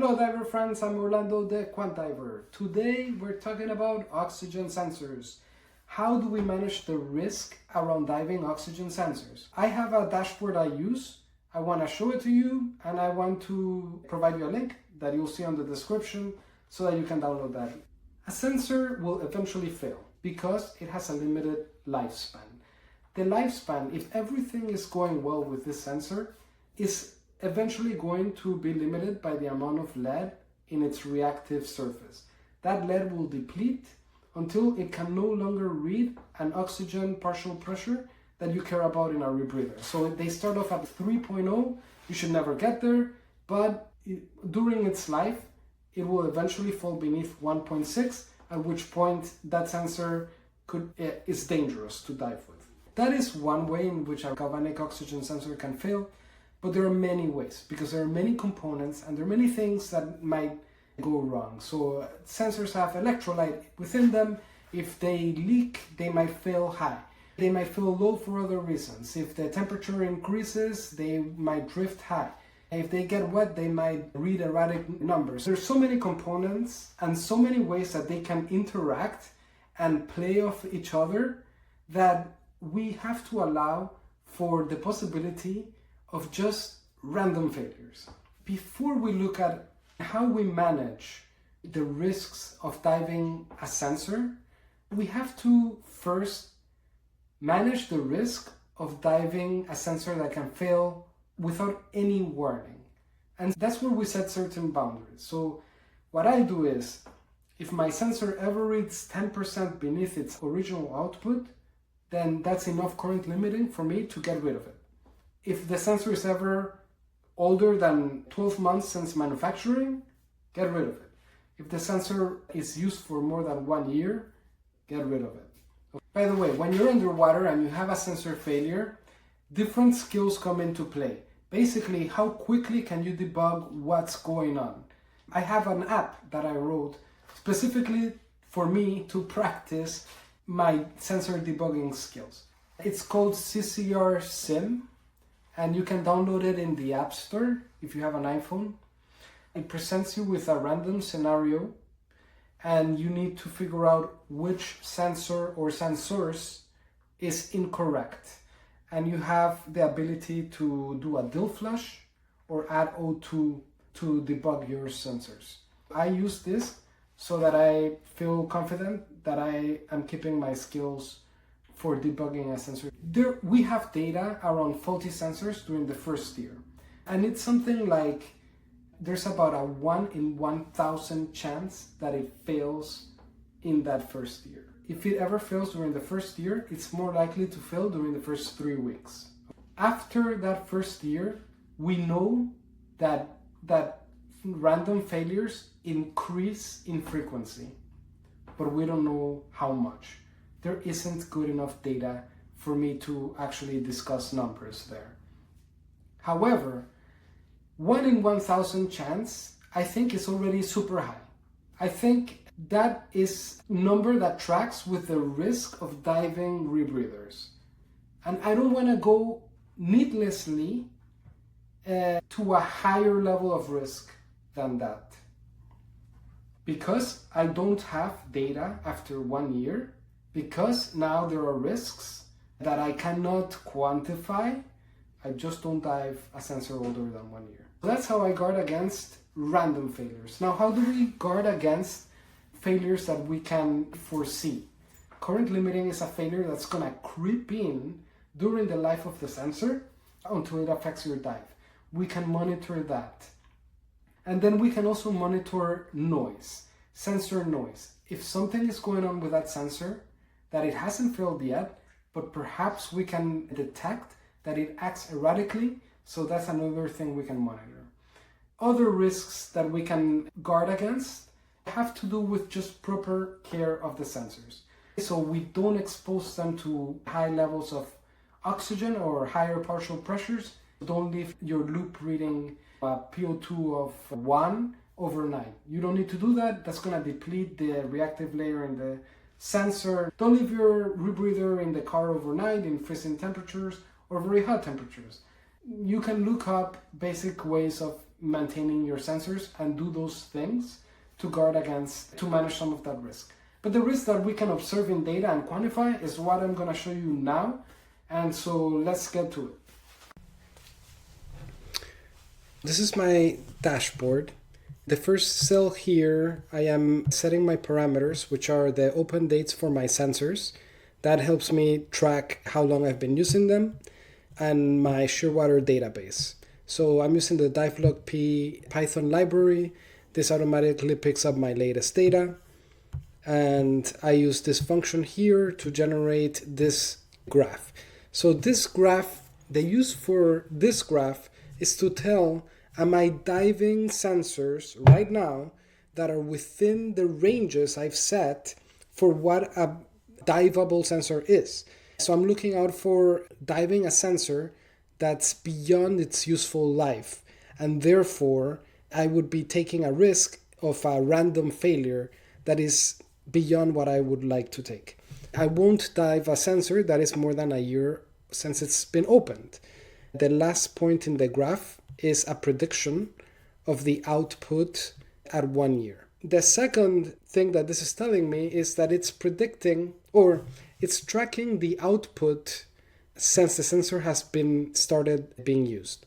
Hello diver friends, I'm Orlando the Quant diver. Today we're talking about oxygen sensors. How do we manage the risk around diving oxygen sensors? I have a dashboard I use. I want to show it to you and I want to provide you a link that you'll see on the description so that you can download that. A sensor will eventually fail because it has a limited lifespan. The lifespan, if everything is going well with this sensor, is eventually going to be limited by the amount of lead in its reactive surface. That lead will deplete until it can no longer read an oxygen partial pressure that you care about in a rebreather. So they start off at 3.0, you should never get there, but during its life, it will eventually fall beneath 1.6, at which point that sensor is dangerous to dive with. That is one way in which a galvanic oxygen sensor can fail. But there are many ways because there are many components and there are many things that might go wrong. So sensors have electrolyte within them. If they leak, they might fail high. They might fail low for other reasons. If the temperature increases, they might drift high. If they get wet, they might read erratic numbers. There's so many components and so many ways that they can interact and play off each other that we have to allow for the possibility of just random failures. Before we look at how we manage the risks of diving a sensor, we have to first manage the risk of diving a sensor that can fail without any warning. And that's where we set certain boundaries. So what I do is, if my sensor ever reads 10% beneath its original output, then that's enough current limiting for me to get rid of it. If the sensor is ever older than 12 months since manufacturing, get rid of it. If the sensor is used for more than 1 year, get rid of it. By the way, when you're underwater and you have a sensor failure, different skills come into play. Basically, how quickly can you debug what's going on? I have an app that I wrote specifically for me to practice my sensor debugging skills. It's called CCR Sim. And you can download it in the App Store if you have an iPhone. It presents you with a random scenario and you need to figure out which sensor or sensors is incorrect. And you have the ability to do a dill flush or add O2 to debug your sensors. I use this so that I feel confident that I am keeping my skills for debugging a sensor. We have data around faulty sensors during the first year. And it's something like there's about a 1 in 1,000 chance that it fails in that first year. If it ever fails during the first year, it's more likely to fail during the first 3 weeks. After that first year, we know that random failures increase in frequency, but we don't know how much. There isn't good enough data for me to actually discuss numbers there. However, 1 in 1,000 chance, I think is already super high. I think that is a number that tracks with the risk of diving rebreathers. And I don't want to go needlessly to a higher level of risk than that. Because I don't have data after 1 year, because now there are risks that I cannot quantify, I just don't dive a sensor older than 1 year. So that's how I guard against random failures. Now, how do we guard against failures that we can foresee? Current limiting is a failure that's going to creep in during the life of the sensor until it affects your dive. We can monitor that. And then we can also monitor noise, sensor noise. If something is going on with that sensor, that it hasn't failed yet, but perhaps we can detect that it acts erratically, so that's another thing we can monitor. Other risks that we can guard against have to do with just proper care of the sensors. So we don't expose them to high levels of oxygen or higher partial pressures. Don't leave your loop reading a PO2 of 1 overnight. You don't need to do that. That's going to deplete the reactive layer in the sensor. Don't leave your rebreather in the car overnight in freezing temperatures or very hot temperatures. You can look up basic ways of maintaining your sensors and do those things to guard against, to manage some of that risk. But the risk that we can observe in data and quantify is what I'm going to show you now. And so let's get to it. This is my dashboard. The first cell here, I am setting my parameters, which are the open dates for my sensors. That helps me track how long I've been using them, and my Shearwater database. So I'm using the divelog-p Python library. This automatically picks up my latest data. And I use this function here to generate this graph. So this graph, the use for this graph is to tell, am I diving sensors right now that are within the ranges I've set for what a diveable sensor is. So I'm looking out for diving a sensor that's beyond its useful life, and therefore I would be taking a risk of a random failure that is beyond what I would like to take. I won't dive a sensor that is more than a year since it's been opened. The last point in the graph is a prediction of the output at 1 year. The second thing that this is telling me is that it's predicting, or it's tracking the output since the sensor has been started being used.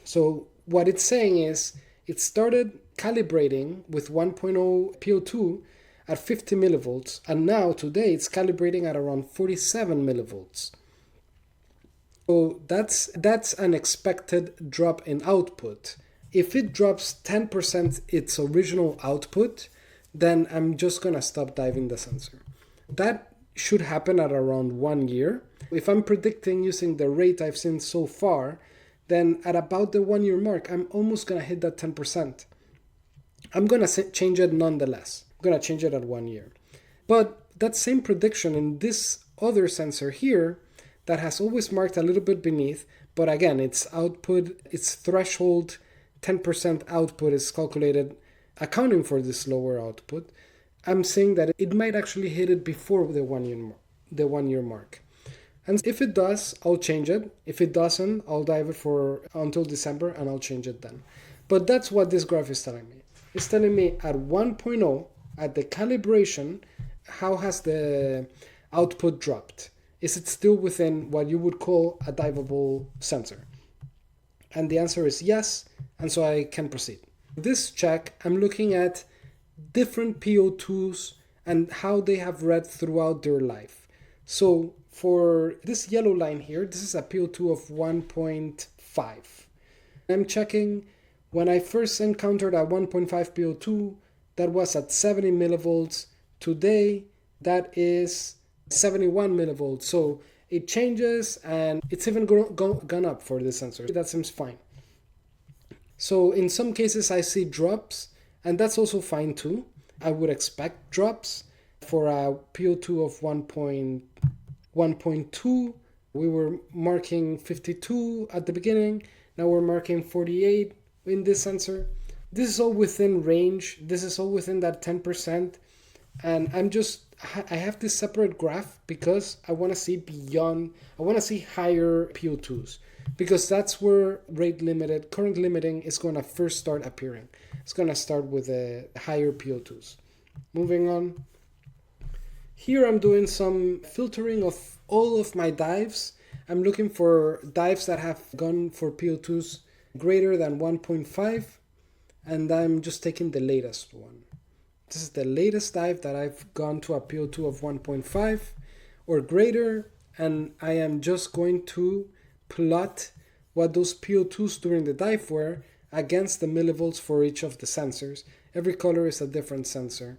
So what it's saying is it started calibrating with 1.0 PO2 at 50 millivolts, and now today it's calibrating at around 47 millivolts. So that's an expected drop in output. If it drops 10% its original output, then I'm just gonna stop diving the sensor. That should happen at around 1 year. If I'm predicting using the rate I've seen so far, then at about the 1 year mark, I'm almost gonna hit that 10%. I'm gonna change it nonetheless. I'm gonna change it at 1 year. But that same prediction in this other sensor here, that has always marked a little bit beneath, but again, its output, its threshold 10% output is calculated accounting for this lower output. I'm saying that it might actually hit it before the 1 year mark. And if it does, I'll change it. If it doesn't, I'll dive it for until December and I'll change it then. But that's what this graph is telling me. It's telling me at 1.0, at the calibration, how has the output dropped? Is it still within what you would call a diveable sensor? And the answer is yes, and so I can proceed. This check, I'm looking at different PO2s and how they have read throughout their life. So for this yellow line here, this is a PO2 of 1.5. I'm checking when I first encountered a 1.5 PO2, that was at 70 millivolts. Today, that is 71 millivolts. So it changes and it's even gone up for this sensor. That seems fine. So in some cases I see drops, and that's also fine too. I would expect drops for a PO2 of 1.2. We were marking 52 at the beginning. Now we're marking 48 in this sensor. This is all within range. This is all within that 10%. And I have this separate graph because I want to see beyond, I want to see higher PO2s, because that's where current limiting is going to first start appearing. It's going to start with the higher PO2s. Moving on. Here I'm doing some filtering of all of my dives. I'm looking for dives that have gone for PO2s greater than 1.5, and I'm just taking the latest one. This is the latest dive that I've gone to a PO2 of 1.5 or greater, and I am just going to plot what those PO2s during the dive were against the millivolts for each of the sensors. Every color is a different sensor.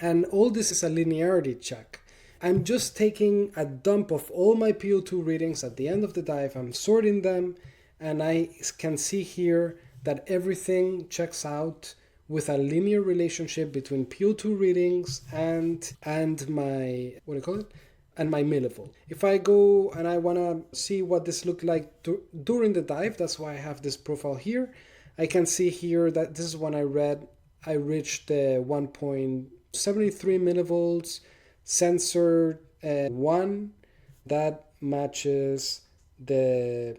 And all this is a linearity check. I'm just taking a dump of all my PO2 readings at the end of the dive. I'm sorting them, and I can see here that everything checks out with a linear relationship between PO2 readings and my, and my millivolt. If I go and I want to see what this looked like during the dive, that's why I have this profile here. I can see here that this is when I reached the 1.73 millivolts, sensor 1, that matches the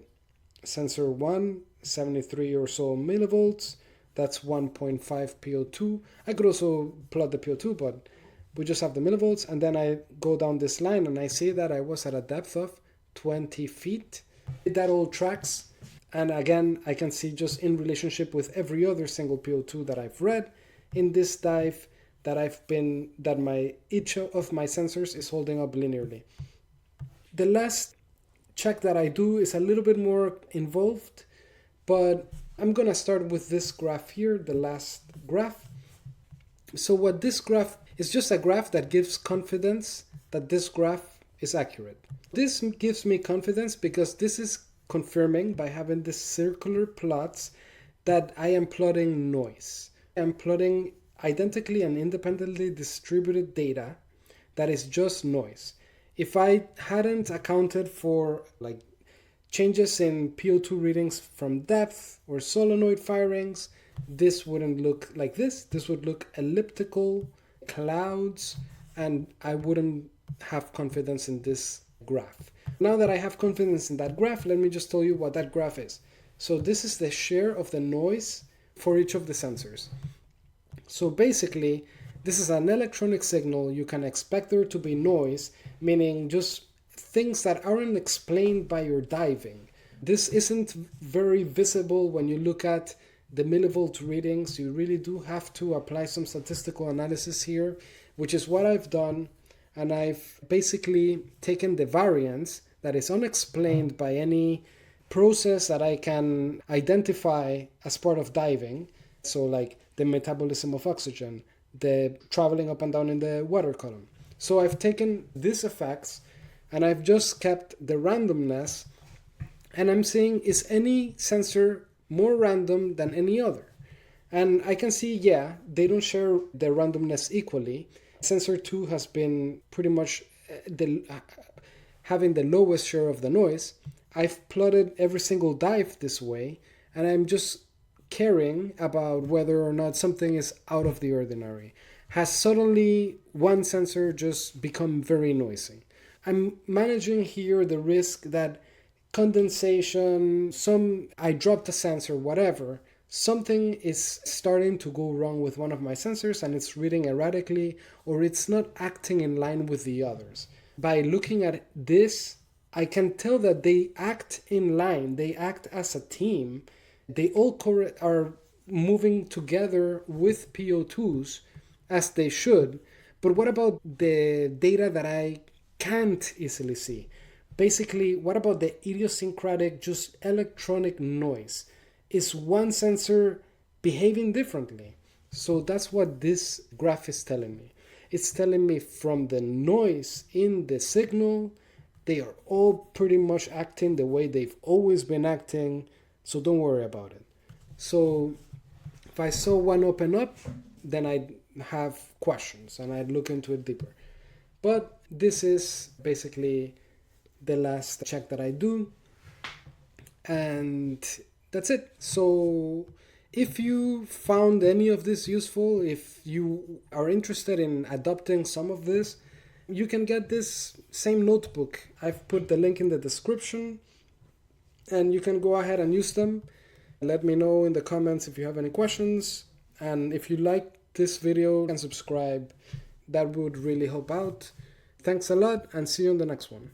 sensor 1, 73 or so millivolts. That's 1.5 PO2. I could also plot the PO2, but we just have the millivolts. And then I go down this line and I see that I was at a depth of 20 feet. That all tracks. And again, I can see just in relationship with every other single PO2 that I've read in this dive that each of my sensors is holding up linearly. The last check that I do is a little bit more involved, but I'm gonna start with this graph here, the last graph. So what this graph is, just a graph that gives confidence that this graph is accurate. This gives me confidence because this is confirming by having this circular plots that I am plotting noise. I'm plotting identically and independently distributed data that is just noise. If I hadn't accounted for like changes in PO2 readings from depth or solenoid firings, this wouldn't look like this. This would look elliptical, clouds, and I wouldn't have confidence in this graph. Now that I have confidence in that graph, let me just tell you what that graph is. So this is the share of the noise for each of the sensors. So basically, this is an electronic signal. You can expect there to be noise, meaning just things that aren't explained by your diving. This isn't very visible when you look at the millivolt readings. You really do have to apply some statistical analysis here, which is what I've done. And I've basically taken the variance that is unexplained by any process that I can identify as part of diving. So like the metabolism of oxygen, the traveling up and down in the water column. So I've taken these effects and I've just kept the randomness, and I'm seeing, is any sensor more random than any other? And I can see, yeah, they don't share the randomness equally. Sensor 2 has been pretty much having the lowest share of the noise. I've plotted every single dive this way, and I'm just caring about whether or not something is out of the ordinary. Has suddenly one sensor just become very noisy? I'm managing here the risk that condensation, I dropped a sensor, whatever, something is starting to go wrong with one of my sensors and it's reading erratically, or it's not acting in line with the others. By looking at this, I can tell that they act in line, they act as a team, they all are moving together with PO2s as they should. But what about the data that I can't easily see? Basically, what about the idiosyncratic, just electronic noise? Is one sensor behaving differently? So that's what this graph is telling me. It's telling me from the noise in the signal, they are all pretty much acting the way they've always been acting, so don't worry about it. So if I saw one open up, then I'd have questions and I'd look into it deeper. But this is basically the last check that I do, and that's it. So if you found any of this useful, if you are interested in adopting some of this, you can get this same notebook. I've put the link in the description and you can go ahead and use them. Let me know in the comments if you have any questions, and if you like this video and subscribe, that would really help out. Thanks a lot and see you on the next one.